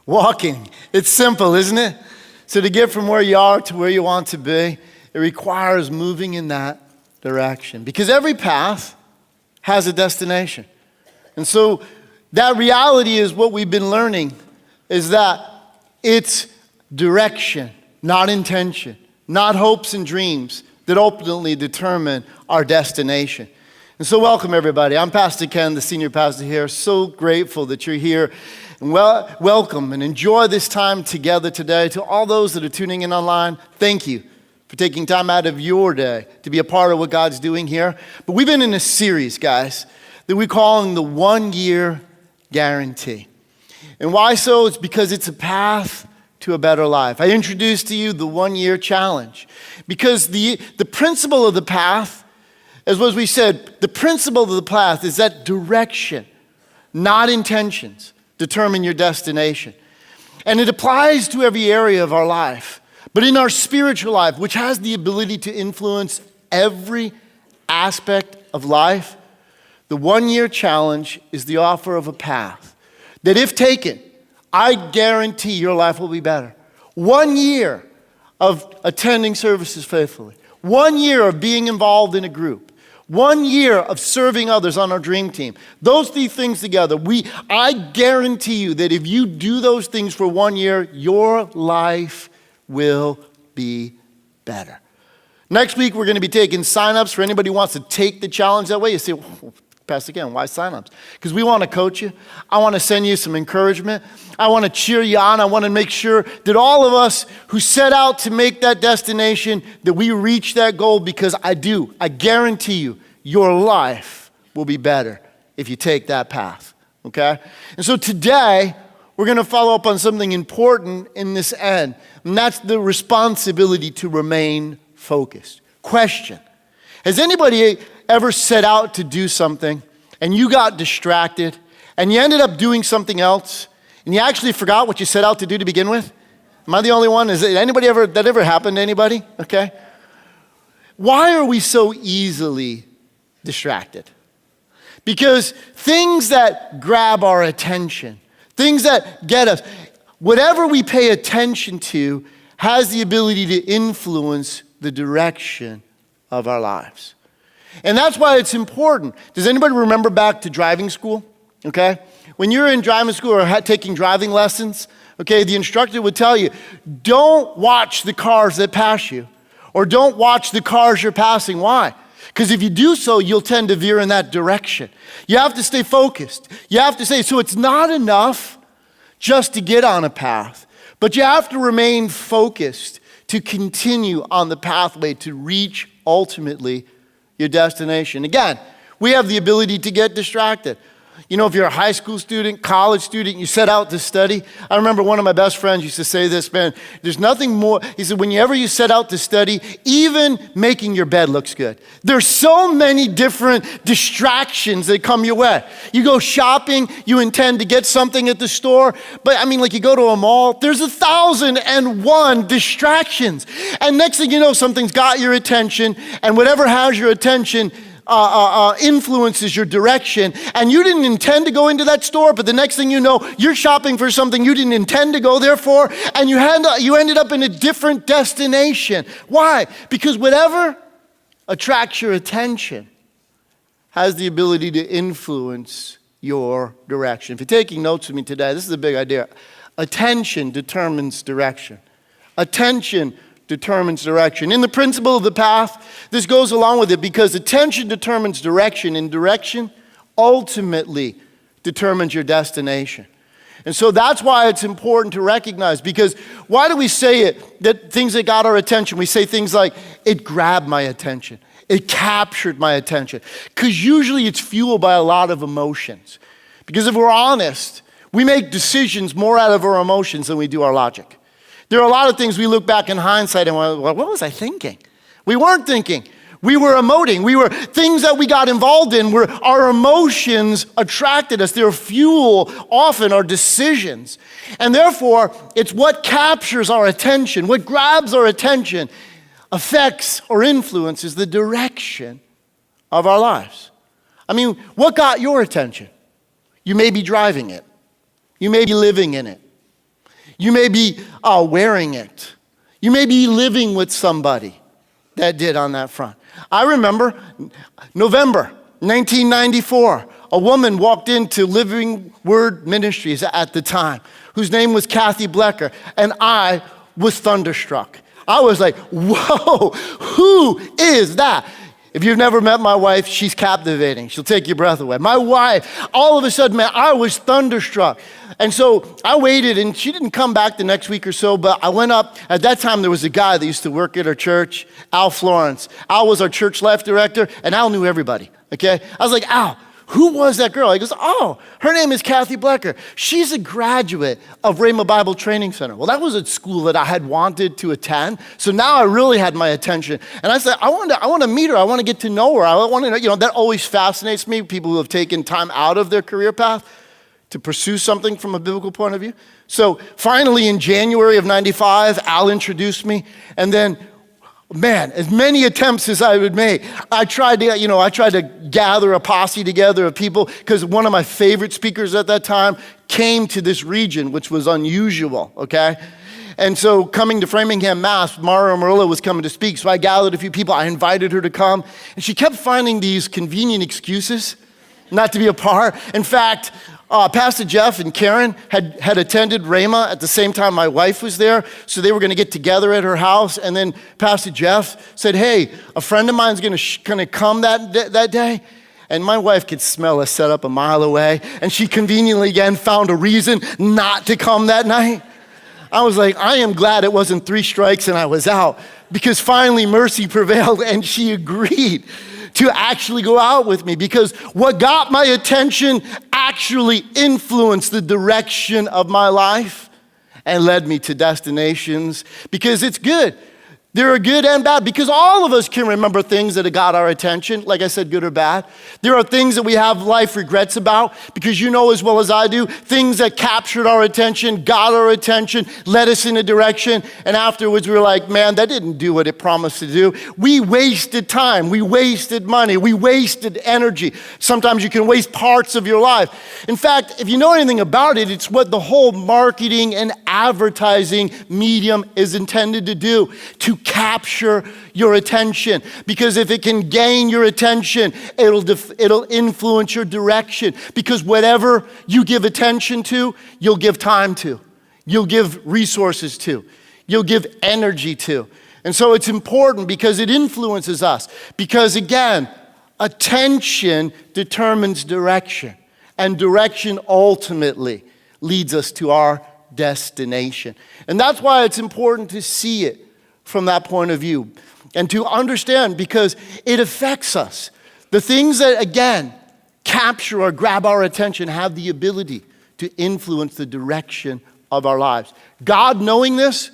Walking. It's simple, isn't it? So to get from where you are to where you want to be, it requires moving in that direction. Because every path has a destination. And so that reality is what we've been learning, is that it's direction, not intention, not hopes and dreams that ultimately determine our destination. And so welcome everybody. I'm Pastor Ken, the senior pastor here. So grateful that you're here. And welcome and enjoy this time together today. To all those that are tuning in online, thank you for taking time out of your day to be a part of what God's doing here. But we've been in a series, guys, that we're calling the 1 year guarantee. And why so? It's because it's a path to a better life. I introduced to you the 1 year challenge because the principle of the path, as we said, the principle of the path is that direction, not intentions, determine your destination. And it applies to every area of our life. But in our spiritual life, which has the ability to influence every aspect of life, the 1 year challenge is the offer of a path that if taken, I guarantee your life will be better. 1 year of attending services faithfully. 1 year of being involved in a group. 1 year of serving others on our dream team. Those three things together, I guarantee you that if you do those things for 1 year, your life will be better. Next week, we're going to be taking signups for anybody who wants to take the challenge that way. You say, well, Pastor Ken, why signups? Because we want to coach you. I want to send you some encouragement. I want to cheer you on. I want to make sure that all of us who set out to make that destination, that we reach that goal, because I guarantee you, your life will be better if you take that path, okay? And so today, we're going to follow up on something important in this end, and that's the responsibility to remain focused. Question: has anybody ever set out to do something and you got distracted and you ended up doing something else and you actually forgot what you set out to do to begin with? Am I the only one? Is it anybody that ever happened to anybody? Okay. Why are we so easily distracted? Because things that grab our attention, things that get us, whatever we pay attention to has the ability to influence the direction of our lives. And that's why it's important. Does anybody remember back to driving school? Okay? When you're in driving school or taking driving lessons, okay, the instructor would tell you, don't watch the cars that pass you, or don't watch the cars you're passing. Why? Because if you do so, you'll tend to veer in that direction. You have to stay focused. You have to say, so it's not enough just to get on a path, but you have to remain focused to continue on the pathway to reach ultimately your destination. Again, we have the ability to get distracted. You know, if you're a high school student, college student, you set out to study. I remember one of my best friends used to say this, man, there's nothing more. He said, whenever you set out to study, even making your bed looks good. There's so many different distractions that come your way. You go shopping, you intend to get something at the store, but I mean, like you go to a mall, there's 1,001 distractions. And next thing you know, something's got your attention, and whatever has your attention influences your direction, and you didn't intend to go into that store, but the next thing you know, you're shopping for something you didn't intend to go there for, and you ended up in a different destination. Why? Because whatever attracts your attention has the ability to influence your direction. If you're taking notes with me today, this is a big idea. Attention determines direction. Attention determines direction. In the principle of the path, this goes along with it because attention determines direction, and direction ultimately determines your destination. And so that's why it's important to recognize, because why do we say it, that things that got our attention? We say things like, it grabbed my attention. It captured my attention. Because usually it's fueled by a lot of emotions. Because if we're honest, we make decisions more out of our emotions than we do our logic. There are a lot of things we look back in hindsight and we're like, what was I thinking? We weren't thinking. We were emoting. Things that we got involved in, where our emotions attracted us. Their fuel often are decisions. And therefore, it's what captures our attention, what grabs our attention, affects or influences the direction of our lives. I mean, what got your attention? You may be driving it. You may be living in it. You may be wearing it. You may be living with somebody that did on that front. I remember November 1994, a woman walked into Living Word Ministries at the time, whose name was Kathy Blecker, and I was thunderstruck. I was like, whoa, who is that? If you've never met my wife, she's captivating. She'll take your breath away. My wife, all of a sudden, man, I was thunderstruck. And so I waited, and she didn't come back the next week or so, but I went up. At that time, there was a guy that used to work at our church, Al Florence. Al was our church life director, and Al knew everybody, okay? I was like, Al, who was that girl? He goes, oh, her name is Kathy Blecker. She's a graduate of Rhema Bible Training Center. Well, that was a school that I had wanted to attend. So now I really had my attention. And I said, I want to meet her. I want to get to know her. I want to know, that always fascinates me, people who have taken time out of their career path to pursue something from a biblical point of view. So finally in January of 95, Al introduced me. And then, man, as many attempts as I would make, I tried to gather a posse together of people, because one of my favorite speakers at that time came to this region, which was unusual, okay? And so coming to Framingham, Mass, Mara Murillo was coming to speak, so I gathered a few people, I invited her to come, and she kept finding these convenient excuses not to be a part. In fact, Pastor Jeff and Karen had attended Rhema at the same time my wife was there, so they were going to get together at her house. And then Pastor Jeff said, hey, a friend of mine's going to come that day. And my wife could smell a setup a mile away, and she conveniently again found a reason not to come that night. I was like, I am glad it wasn't 3 strikes and I was out, because finally mercy prevailed and she agreed to actually go out with me, because what got my attention actually influenced the direction of my life and led me to destinations, because it's good. There are good and bad, because all of us can remember things that have got our attention, like I said, good or bad. There are things that we have life regrets about, because you know as well as I do, things that captured our attention, got our attention, led us in a direction, and afterwards we were like, man, that didn't do what it promised to do. We wasted time, we wasted money, we wasted energy. Sometimes you can waste parts of your life. In fact, if you know anything about it, it's what the whole marketing and advertising medium is intended to do, to capture your attention. Because if it can gain your attention, it'll influence your direction. Because whatever you give attention to, you'll give time to. You'll give resources to. You'll give energy to. And so it's important because it influences us. Because again, attention determines direction. And direction ultimately leads us to our destination. And that's why it's important to see it from that point of view and to understand, because it affects us. The things that, again, capture or grab our attention have the ability to influence the direction of our lives. God, knowing this,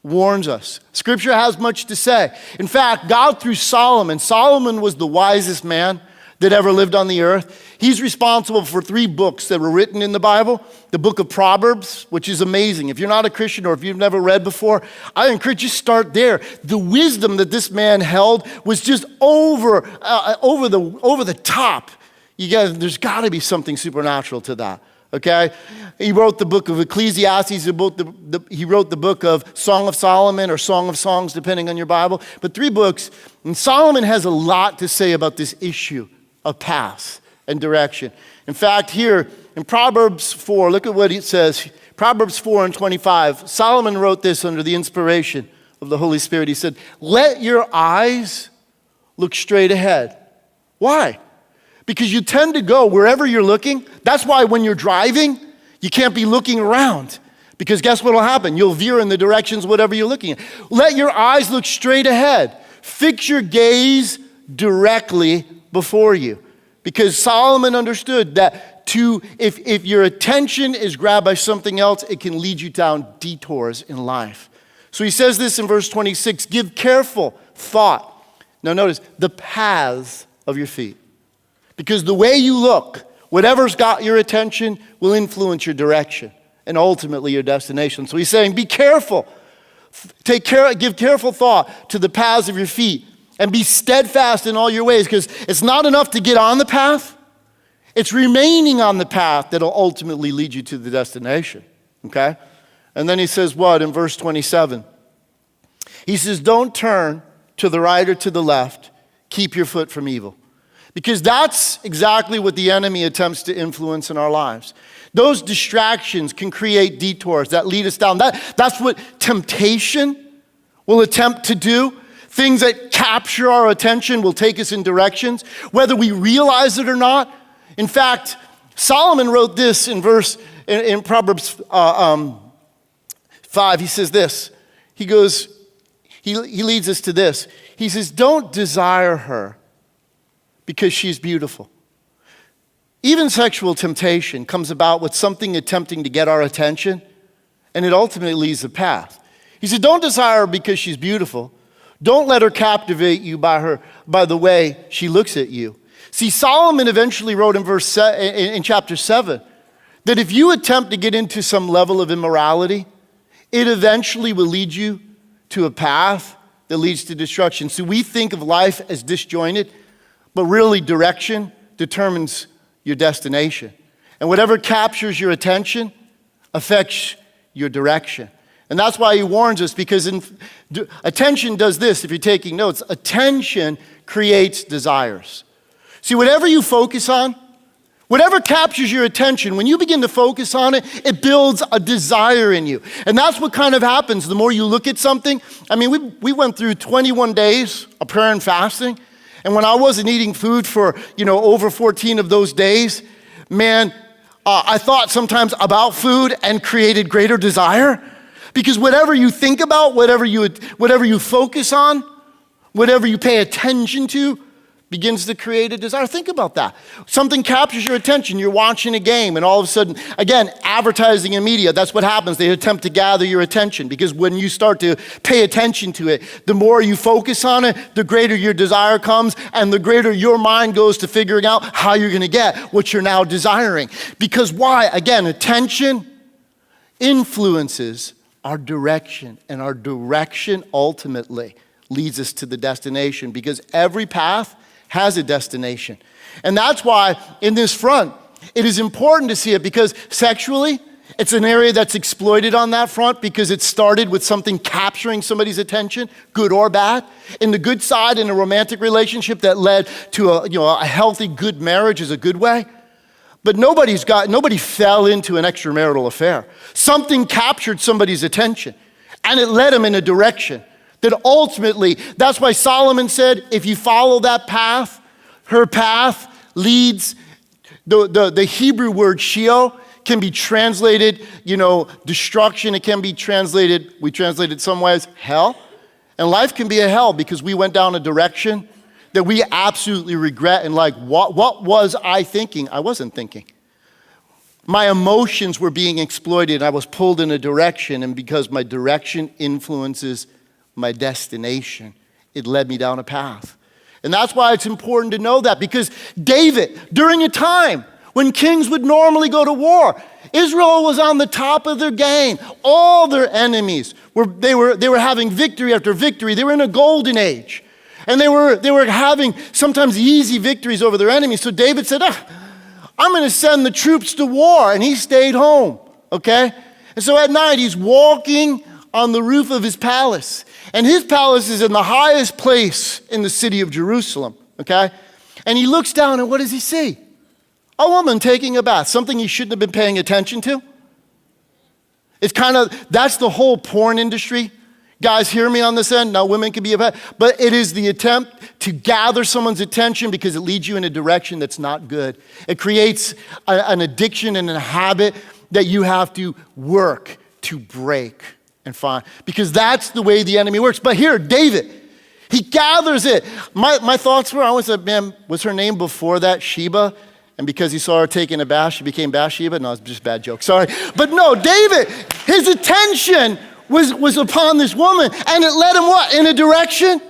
warns us. Scripture has much to say. In fact, God, through Solomon was the wisest man that ever lived on the earth. He's responsible for 3 books that were written in the Bible. The book of Proverbs, which is amazing. If you're not a Christian or if you've never read before, I encourage you to start there. The wisdom that this man held was just over the top. You guys, there's got to be something supernatural to that. Okay? He wrote the book of Ecclesiastes. He wrote the book of Song of Solomon or Song of Songs, depending on your Bible. But 3 books. And Solomon has a lot to say about this issue of paths and direction. In fact, here in Proverbs 4, look at what it says. Proverbs 4:25. Solomon wrote this under the inspiration of the Holy Spirit. He said, let your eyes look straight ahead. Why? Because you tend to go wherever you're looking. That's why when you're driving, you can't be looking around. Because guess what will happen? You'll veer in the directions whatever you're looking at. Let your eyes look straight ahead. Fix your gaze directly before you. Because Solomon understood that if your attention is grabbed by something else, it can lead you down detours in life. So he says this in verse 26, give careful thought. Now notice, the paths of your feet. Because the way you look, whatever's got your attention will influence your direction and ultimately your destination. So he's saying, be careful. Give careful thought to the paths of your feet and be steadfast in all your ways, because it's not enough to get on the path. It's remaining on the path that'll ultimately lead you to the destination, okay? And then he says what in verse 27? He says, don't turn to the right or to the left. Keep your foot from evil. Because that's exactly what the enemy attempts to influence in our lives. Those distractions can create detours that lead us down. That's what temptation will attempt to do. Things that capture our attention will take us in directions, whether we realize it or not. In fact, Solomon wrote this in Proverbs 5. He says this. He leads us to this. He says, don't desire her because she's beautiful. Even sexual temptation comes about with something attempting to get our attention, and it ultimately leads the path. He said, don't desire her because she's beautiful. Don't let her captivate you by the way she looks at you. See, Solomon eventually wrote in chapter 7 that if you attempt to get into some level of immorality, it eventually will lead you to a path that leads to destruction. So we think of life as disjointed, but really direction determines your destination. And whatever captures your attention affects your direction. And that's why he warns us, because attention does this, if you're taking notes. Attention creates desires. See, whatever you focus on, whatever captures your attention, when you begin to focus on it, it builds a desire in you. And that's what kind of happens the more you look at something. I mean, we went through 21 days of prayer and fasting. And when I wasn't eating food for, over 14 of those days, man, I thought sometimes about food and created greater desire. Because whatever you think about, whatever you focus on, whatever you pay attention to, begins to create a desire. Think about that. Something captures your attention. You're watching a game, and all of a sudden, again, advertising and media, that's what happens. They attempt to gather your attention, because when you start to pay attention to it, the more you focus on it, the greater your desire comes, and the greater your mind goes to figuring out how you're going to get what you're now desiring. Because why? Again, attention influences our direction, and our direction ultimately leads us to the destination, because every path has a destination. And that's why in this front, it is important to see it, because sexually, it's an area that's exploited on that front, because it started with something capturing somebody's attention, good or bad. In the good side, in a romantic relationship that led to a healthy, good marriage is a good way. But nobody fell into an extramarital affair. Something captured somebody's attention, and it led them in a direction that ultimately, that's why Solomon said, if you follow that path, her path leads, the Hebrew word Sheol can be translated, destruction. It can be translated, we translate it some ways, hell. And life can be a hell because we went down a direction that we absolutely regret, and what was I thinking? I wasn't thinking. My emotions were being exploited. I was pulled in a direction, and because my direction influences my destination, it led me down a path. And that's why it's important to know that, because David, during a time when kings would normally go to war, Israel was on the top of their game. All their enemies they were having victory after victory. They were in a golden age. And they were having sometimes easy victories over their enemies. So David said, I'm going to send the troops to war. And he stayed home, okay? And so at night, he's walking on the roof of his palace. And his palace is in the highest place in the city of Jerusalem, okay? And he looks down, and what does he see? A woman taking a bath, something he shouldn't have been paying attention to. It's that's the whole porn industry. Guys, hear me on this end. Now, women can be a pet, but it is the attempt to gather someone's attention because it leads you in a direction that's not good. It creates an addiction and a habit that you have to work to break and find, because that's the way the enemy works. But here, David, he gathers it. My thoughts were, I was like, man, was her name before that Sheba? And because he saw her taking a bath, she became Bathsheba? No, it's just a bad joke, sorry. But no, David, his attention was upon this woman, and it led him what? In a direction,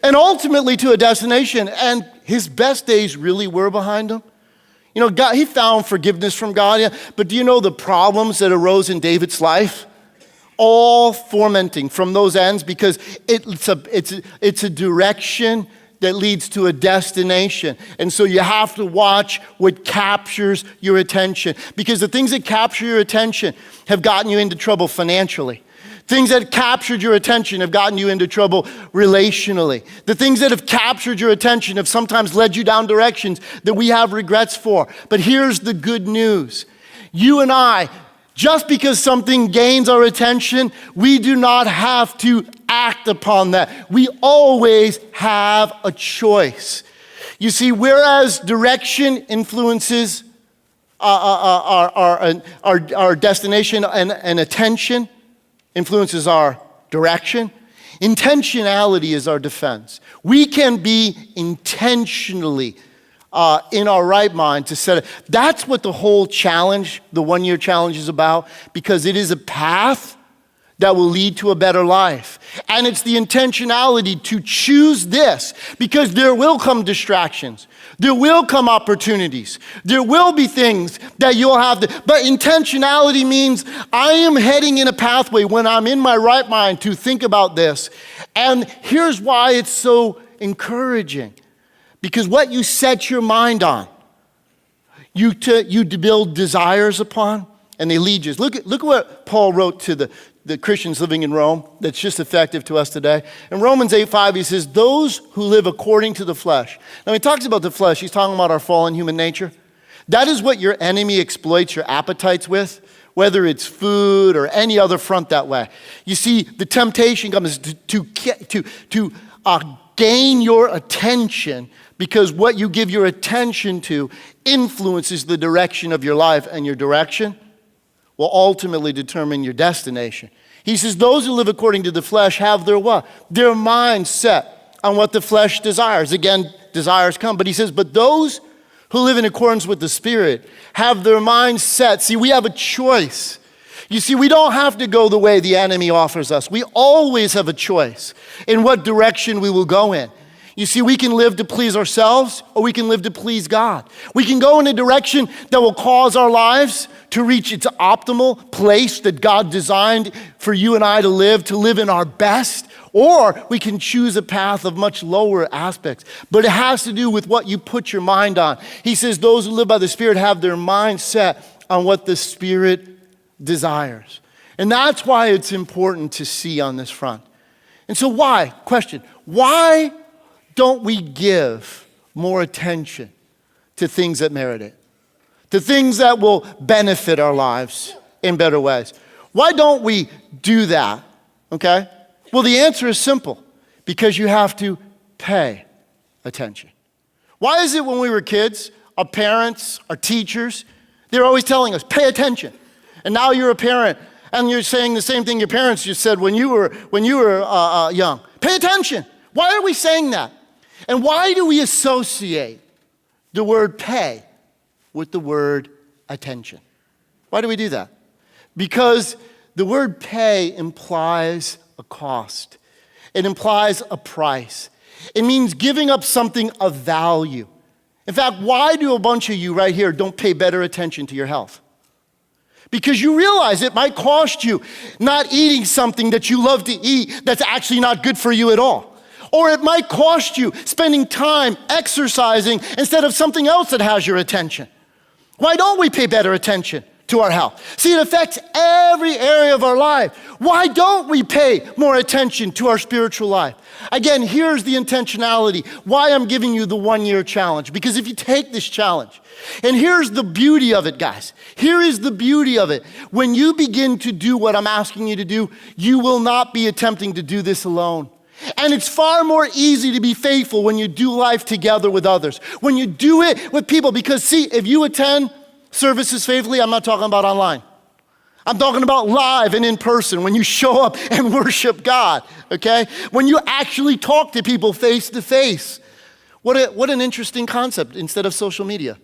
and ultimately to a destination. And his best days really were behind him. God, he found forgiveness from God. Yeah. But do you know the problems that arose in David's life? All fomenting from those ends, because it's a direction that leads to a destination. And so you have to watch what captures your attention. Because the things that capture your attention have gotten you into trouble financially. Things that captured your attention have gotten you into trouble relationally. The things that have captured your attention have sometimes led you down directions that we have regrets for. But here's the good news. You and I, just because something gains our attention, we do not have to act upon that. We always have a choice. You see, whereas direction influences our destination and attention influences our direction, intentionality is our defense. We can be intentionally in our right mind to set it. That's what the whole challenge, the 1-year challenge, is about, because it is a path that will lead to a better life. And it's the intentionality to choose this, because there will come distractions. There will come opportunities. There will be things that you'll have to, but intentionality means I am heading in a pathway when I'm in my right mind to think about this. And here's why it's so encouraging. Because what you set your mind on, you build desires upon, and they lead you. Look at what Paul wrote to the Christians living in Rome that's just effective to us today. In Romans 8:5, he says, those who live according to the flesh. Now, he talks about the flesh. He's talking about our fallen human nature. That is what your enemy exploits your appetites with, whether it's food or any other front that way. You see, the temptation comes to gain your attention, because what you give your attention to influences the direction of your life, and your direction will ultimately determine your destination. He says, those who live according to the flesh have their what? Their mind set on what the flesh desires. Again, desires come. But he says, but those who live in accordance with the Spirit have their mind set. See, we have a choice. You see, we don't have to go the way the enemy offers us. We always have a choice in what direction we will go in. You see, we can live to please ourselves, or we can live to please God. We can go in a direction that will cause our lives to reach its optimal place that God designed for you and I to live in our best, or we can choose a path of much lower aspects. But it has to do with what you put your mind on. He says those who live by the Spirit have their mind set on what the Spirit desires. And that's why it's important to see on this front. And so why? Question. Why don't we give more attention to things that merit it? To things that will benefit our lives in better ways? Why don't we do that? Okay? Well, the answer is simple. Because you have to pay attention. Why is it when we were kids, our parents, our teachers, they're always telling us, pay attention. And now you're a parent, and you're saying the same thing your parents just said when you were young. Pay attention. Why are we saying that? And why do we associate the word pay with the word attention? Why do we do that? Because the word pay implies a cost. It implies a price. It means giving up something of value. In fact, why do a bunch of you right here don't pay better attention to your health? Because you realize it might cost you not eating something that you love to eat that's actually not good for you at all. Or it might cost you spending time exercising instead of something else that has your attention. Why don't we pay better attention to our health? See, it affects every area of our life. Why don't we pay more attention to our spiritual life? Again, here's the intentionality. Why I'm giving you the 1-year challenge. Because if you take this challenge, and here's the beauty of it, guys. Here is the beauty of it. When you begin to do what I'm asking you to do, you will not be attempting to do this alone. And it's far more easy to be faithful when you do life together with others. When you do it with people. Because see, if you attend services faithfully, I'm not talking about online. I'm talking about live and in person, when you show up and worship God, okay? When you actually talk to people face to face. What an interesting concept instead of social media.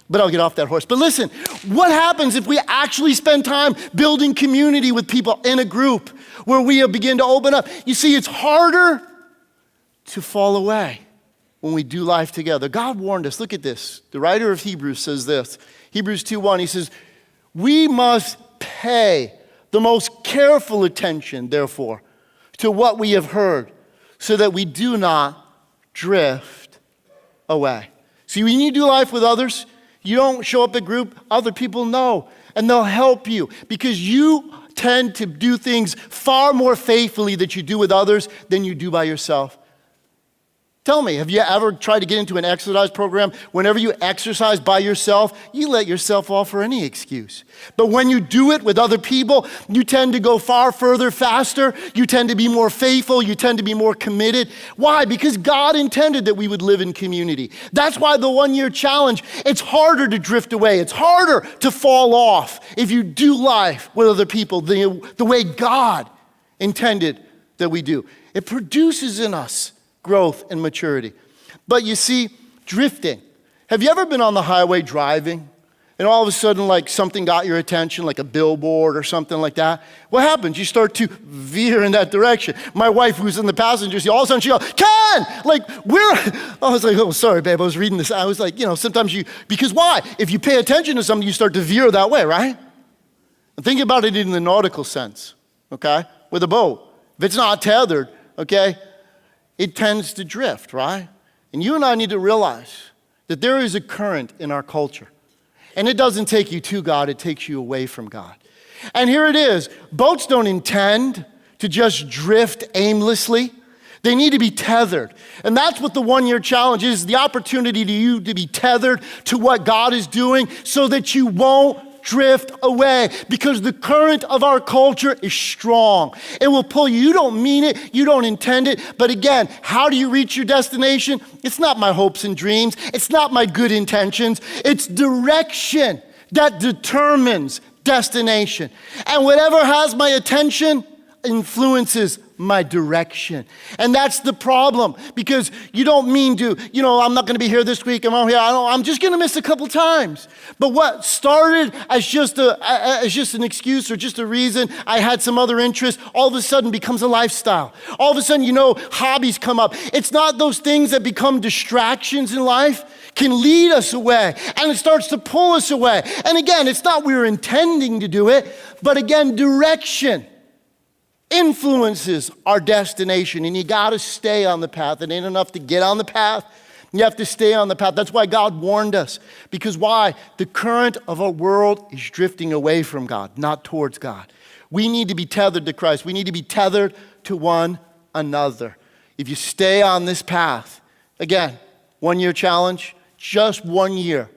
But I'll get off that horse. But listen, what happens if we actually spend time building community with people in a group where we begin to open up? You see, it's harder to fall away when we do life together. God warned us. Look at this. The writer of Hebrews says this. Hebrews 2:1, he says, we must pay the most careful attention, therefore, to what we have heard, so that we do not drift away. See, when you do life with others, you don't show up at group, other people know, and they'll help you because you tend to do things far more faithfully that you do with others than you do by yourself. Tell me, have you ever tried to get into an exercise program? Whenever you exercise by yourself, you let yourself off for any excuse. But when you do it with other people, you tend to go far further, faster. You tend to be more faithful. You tend to be more committed. Why? Because God intended that we would live in community. That's why the 1-year challenge, it's harder to drift away. It's harder to fall off if you do life with other people the way God intended that we do. It produces in us growth and maturity. But you see, drifting. Have you ever been on the highway driving and all of a sudden like something got your attention, like a billboard or something like that? What happens? You start to veer in that direction. My wife, who's in the passenger seat, all of a sudden she goes, Ken! Like, where? I was like, oh, sorry, babe, I was reading this. I was like, sometimes because why? If you pay attention to something, you start to veer that way, right? And think about it in the nautical sense, okay? With a boat. If it's not tethered, okay, it tends to drift, right? And you and I need to realize that there is a current in our culture. And it doesn't take you to God, it takes you away from God. And here it is. Boats don't intend to just drift aimlessly. They need to be tethered. And that's what the 1-year challenge is, the opportunity to you to be tethered to what God is doing so that you won't drift away, because the current of our culture is strong. It will pull you. You don't mean it. You don't intend it. But again, how do you reach your destination? It's not my hopes and dreams. It's not my good intentions. It's direction that determines destination. And whatever has my attention influences my direction. And that's the problem, because you don't mean to, I'm not going to be here this week. I'm just going to miss a couple times. But what started as just an excuse or just a reason, I had some other interest, all of a sudden becomes a lifestyle. All of a sudden, hobbies come up. It's not those things that become distractions in life can lead us away, and it starts to pull us away. And again, it's not we were intending to do it, but again, direction influences our destination, and you got to stay on the path. It ain't enough to get on the path. You have to stay on the path. That's why God warned us. Because why? The current of our world is drifting away from God, not towards God. We need to be tethered to Christ. We need to be tethered to one another. If you stay on this path, again, 1-year challenge, just 1 year.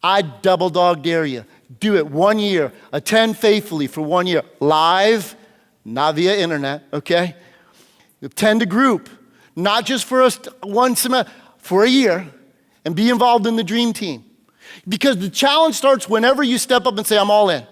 I double dog dare you. Do it 1 year. Attend faithfully for 1 year. Live, not via internet, okay? Attend a group, not just for us one semester, for a year, and be involved in the dream team. Because the challenge starts whenever you step up and say, I'm all in.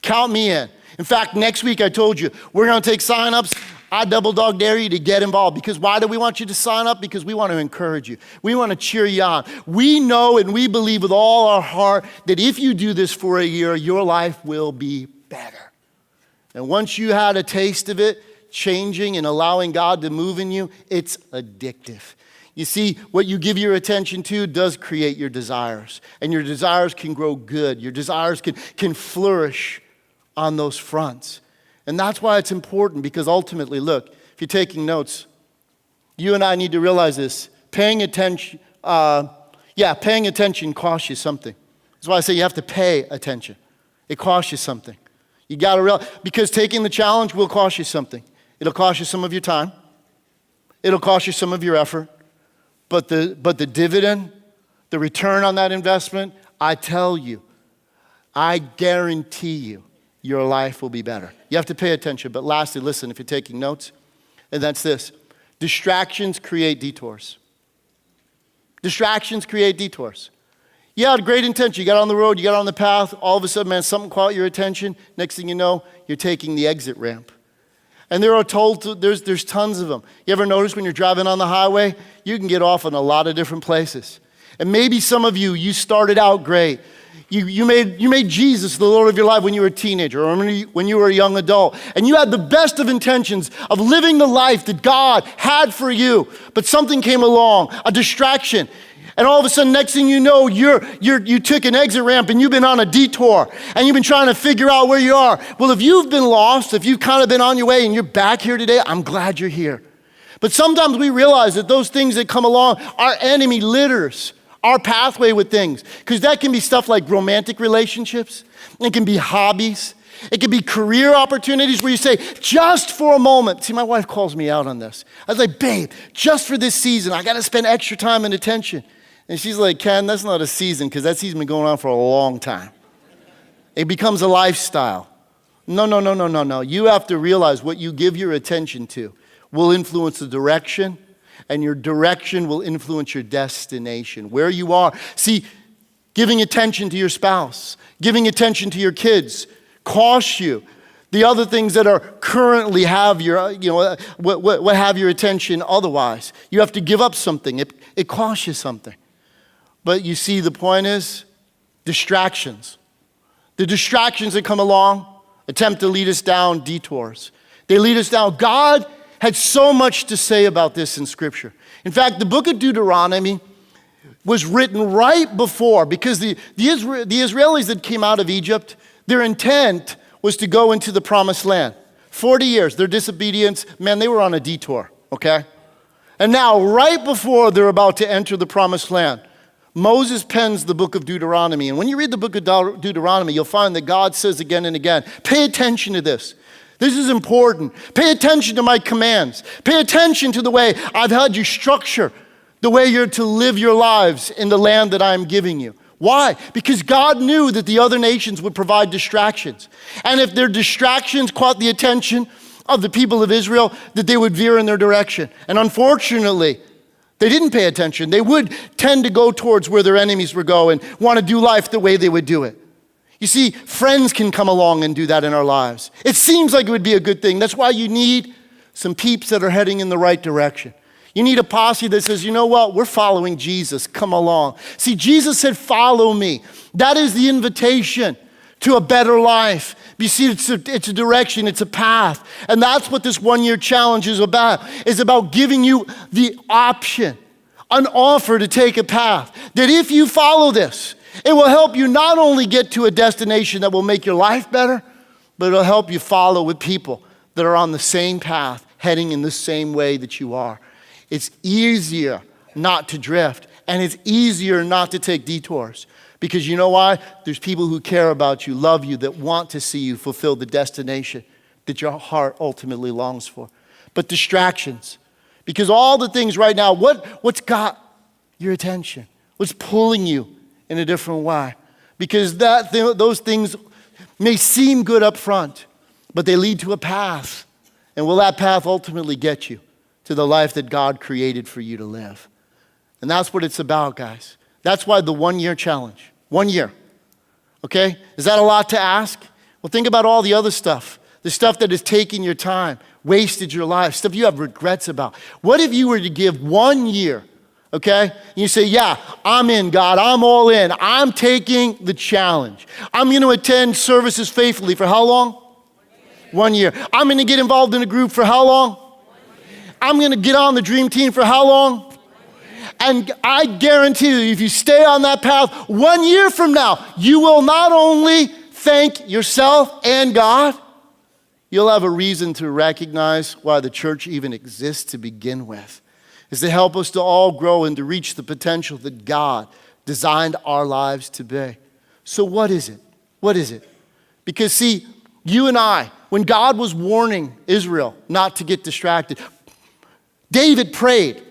Count me in. In fact, next week I told you, we're gonna take sign-ups. I double dog dare you to get involved. Because why do we want you to sign up? Because we want to encourage you. We want to cheer you on. We know and we believe with all our heart that if you do this for a year, your life will be better. And once you had a taste of it, changing and allowing God to move in you, it's addictive. You see, what you give your attention to does create your desires. And your desires can grow good. Your desires can flourish on those fronts. And that's why it's important, because ultimately, look, if you're taking notes, you and I need to realize this. Paying attention costs you something. That's why I say you have to pay attention. It costs you something. You got to realize, because taking the challenge will cost you something. It'll cost you some of your time. It'll cost you some of your effort. But the dividend, the return on that investment, I tell you, I guarantee you, your life will be better. You have to pay attention. But lastly, listen, if you're taking notes, and that's this. Distractions create detours. Distractions create detours. You had great intention. You got on the road, you got on the path. All of a sudden, man, something caught your attention. Next thing you know, you're taking the exit ramp. And there's tons of them. You ever notice when you're driving on the highway, you can get off in a lot of different places. And maybe some of you started out great. You made Jesus the Lord of your life when you were a teenager or when you were a young adult. And you had the best of intentions of living the life that God had for you. But something came along, a distraction. And all of a sudden, next thing you know, you took an exit ramp and you've been on a detour and you've been trying to figure out where you are. Well, if you've been lost, if you've kind of been on your way and you're back here today, I'm glad you're here. But sometimes we realize that those things that come along, our enemy litters our pathway with things. Because that can be stuff like romantic relationships. It can be hobbies. It can be career opportunities where you say, just for a moment. See, my wife calls me out on this. I was like, babe, just for this season, I got to spend extra time and attention. And she's like, Ken, that's not a season, because that season's been going on for a long time. It becomes a lifestyle. No. You have to realize what you give your attention to will influence the direction, and your direction will influence your destination, where you are. See, giving attention to your spouse, giving attention to your kids, costs you. The other things that are currently have your, what have your attention otherwise. You have to give up something. It costs you something. But you see, the point is, distractions. The distractions that come along attempt to lead us down detours. They lead us down. God had so much to say about this in Scripture. In fact, the book of Deuteronomy was written right before, because the Israelis that came out of Egypt, their intent was to go into the promised land. 40 years, their disobedience, man, they were on a detour, okay? And now, right before they're about to enter the promised land, Moses pens the book of Deuteronomy. And when you read the book of Deuteronomy, you'll find that God says again and again, pay attention to this. This is important. Pay attention to my commands. Pay attention to the way I've had you structure, the way you're to live your lives in the land that I'm giving you. Why? Because God knew that the other nations would provide distractions. And if their distractions caught the attention of the people of Israel, that they would veer in their direction. And unfortunately, they didn't pay attention. They would tend to go towards where their enemies were going, want to do life the way they would do it. You see, friends can come along and do that in our lives. It seems like it would be a good thing. That's why you need some peeps that are heading in the right direction. You need a posse that says, you know what, we're following Jesus, come along. See, Jesus said, follow me. That is the invitation to a better life. You see, it's a direction, it's a path. And that's what this 1-year challenge is about. It's about giving you the option, an offer to take a path. That if you follow this, it will help you not only get to a destination that will make your life better, but it'll help you follow with people that are on the same path, heading in the same way that you are. It's easier not to drift, and it's easier not to take detours. Because you know why? There's people who care about you, love you, that want to see you fulfill the destination that your heart ultimately longs for. But distractions. Because all the things right now, what's got your attention? What's pulling you in a different way? Because those things may seem good up front, but they lead to a path. And will that path ultimately get you to the life that God created for you to live? And that's what it's about, guys. That's why the 1-year challenge. 1 year. Okay? Is that a lot to ask? Well, think about all the other stuff. The stuff that has taken your time, wasted your life, stuff you have regrets about. What if you were to give 1 year, okay? And you say, yeah, I'm in, God. I'm all in. I'm taking the challenge. I'm going to attend services faithfully for how long? 1 year. I'm going to get involved in a group for how long? I'm going to get on the dream team for how long? And I guarantee you, if you stay on that path, 1 year from now, you will not only thank yourself and God, you'll have a reason to recognize why the church even exists to begin with. Is to help us to all grow and to reach the potential that God designed our lives to be. So what is it? What is it? Because see, you and I, when God was warning Israel not to get distracted, David prayed,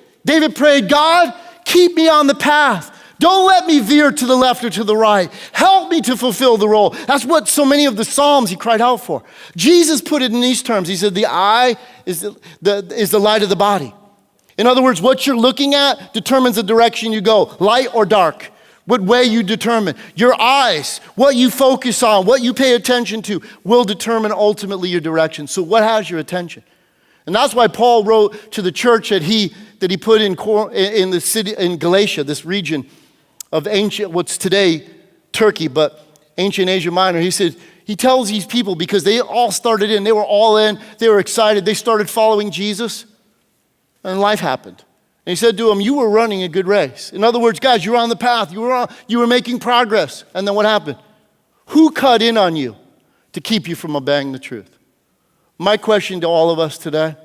God, keep me on the path. Don't let me veer to the left or to the right. Help me to fulfill the role. That's what so many of the Psalms he cried out for. Jesus put it in these terms. He said, the eye is the light of the body. In other words, what you're looking at determines the direction you go, light or dark. What way you determine. Your eyes, what you focus on, what you pay attention to will determine ultimately your direction. So what has your attention? And that's why Paul wrote to the church that he put in the city in Galatia, this region of ancient, what's today Turkey, but ancient Asia Minor. He said, he tells these people, because they all started in, they were all in, they were excited, they started following Jesus, and life happened. And he said to them, you were running a good race. In other words, guys, you were on the path, you were making progress. And then what happened? Who cut in on you to keep you from obeying the truth? My question to all of us today,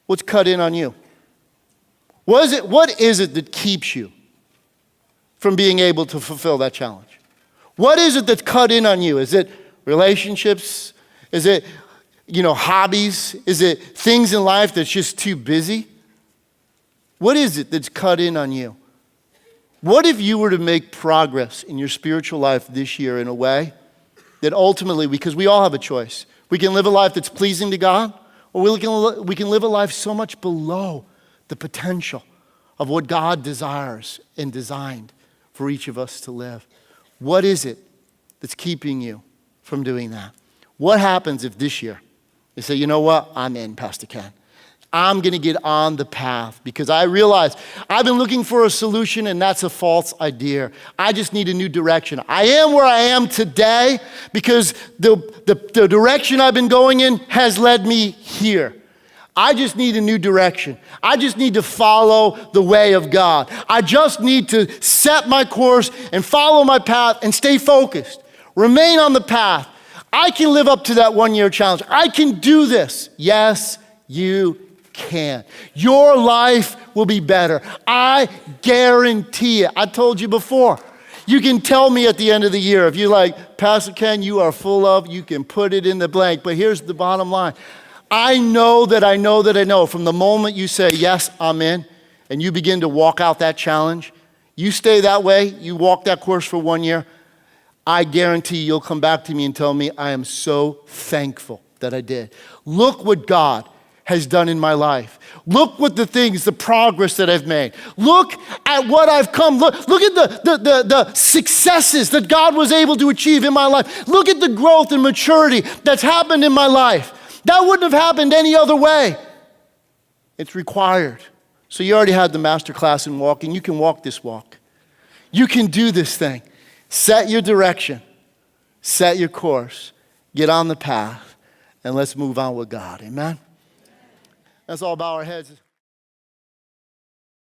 What's cut in on you? What is it that keeps you from being able to fulfill that challenge? What is it that's cut in on you? Is it relationships? Is it, hobbies? Is it things in life that's just too busy? What is it that's cut in on you? What if you were to make progress in your spiritual life this year in a way that ultimately, because we all have a choice, we can live a life that's pleasing to God, or we can live a life so much below the potential of what God desires and designed for each of us to live. What is it that's keeping you from doing that? What happens if this year you say, you know what, I'm in, Pastor Ken. I'm going to get on the path because I realize I've been looking for a solution and that's a false idea. I just need a new direction. I am where I am today because the direction I've been going in has led me here. I just need a new direction. I just need to follow the way of God. I just need to set my course and follow my path and stay focused. Remain on the path. I can live up to that 1-year challenge. I can do this. Yes, you can. Your life will be better. I guarantee it. I told you before. You can tell me at the end of the year if you're like, Pastor Ken, you are full of, you can put it in the blank. But here's the bottom line. I know from the moment you say, yes, I'm in, and you begin to walk out that challenge, you stay that way, you walk that course for 1 year, I guarantee you'll come back to me and tell me, I am so thankful that I did. Look what God has done in my life. Look what the progress that I've made. Look at what I've come. Look at the successes that God was able to achieve in my life. Look at the growth and maturity that's happened in my life. That wouldn't have happened any other way. It's required. So you already had the master class in walking. You can walk this walk. You can do this thing. Set your direction. Set your course. Get on the path. And let's move on with God. Amen? Let's all bow our heads.